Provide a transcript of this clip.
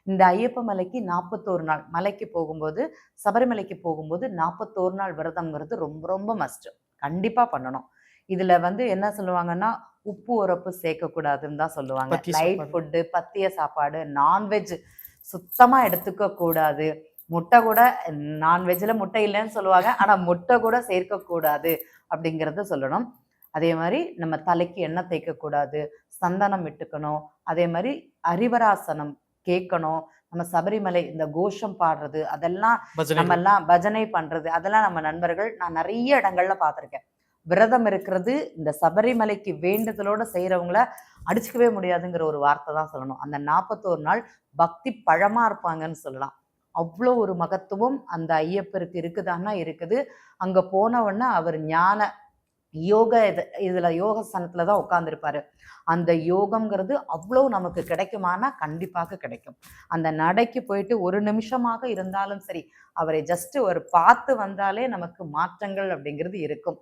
இந்த ஐயப்ப மலைக்கு 41 நாள் மலைக்கு போகும்போது, சபரிமலைக்கு போகும்போது 41 நாள் விரதம்ங்கிறது ரொம்ப ரொம்ப மஸ்ட். கண்டிப்பா பண்ணணும். இதுல என்ன சொல்லுவாங்கன்னா, உப்பு உரப்பு சேர்க்கக்கூடாதுன்னு தான் சொல்லுவாங்க. லைட் ஃபுட்டு, பத்திய சாப்பாடு, நான்வெஜ் சுத்தமா எடுத்துக்க கூடாது. முட்டை கூட நான்வெஜ்ல முட்டை இல்லைன்னு சொல்லுவாங்க. ஆனா முட்டை கூட சேர்க்கக்கூடாது அப்படிங்கிறத சொல்லணும். அதே மாதிரி நம்ம தலைக்கு எண்ணெய் தேய்க்கக்கூடாது, சந்தனம் விட்டுக்கணும். அதே மாதிரி அரிவராசனம் கேட்கணும். நம்ம சபரிமலை இந்த கோஷம் பாடுறது அதெல்லாம் நம்மெல்லாம் பஜனை பண்றது அதெல்லாம் நம்ம நண்பர்கள் நான் நிறைய இடங்கள்ல பார்த்துருக்கேன். விரதம் இருக்கிறது இந்த சபரிமலைக்கு வேண்டுதலோட செய்யறவங்கள அடிச்சுக்கவே முடியாதுங்கிற ஒரு வார்த்தை தான் சொல்லணும். அந்த 41 நாள் பக்தி பழமா இருப்பாங்கன்னு சொல்லலாம். அவ்வளோ ஒரு மகத்துவம் அந்த ஐயப்பருக்கு இருக்குதான்னா இருக்குது. அங்க போன உடனே அவர் ஞான யோக இதுல யோகஸ்தானத்துல தான் உட்கார்ந்துருப்பாரு. அந்த யோகம்ங்கிறது அவ்வளோ நமக்கு கிடைக்குமானா கண்டிப்பாக கிடைக்கும். அந்த நடைக்கு போயிட்டு ஒரு நிமிஷமாக இருந்தாலும் சரி, அவரை ஜஸ்ட் ஒரு பார்த்து வந்தாலே நமக்கு மாற்றங்கள் அப்படிங்கிறது இருக்கும்.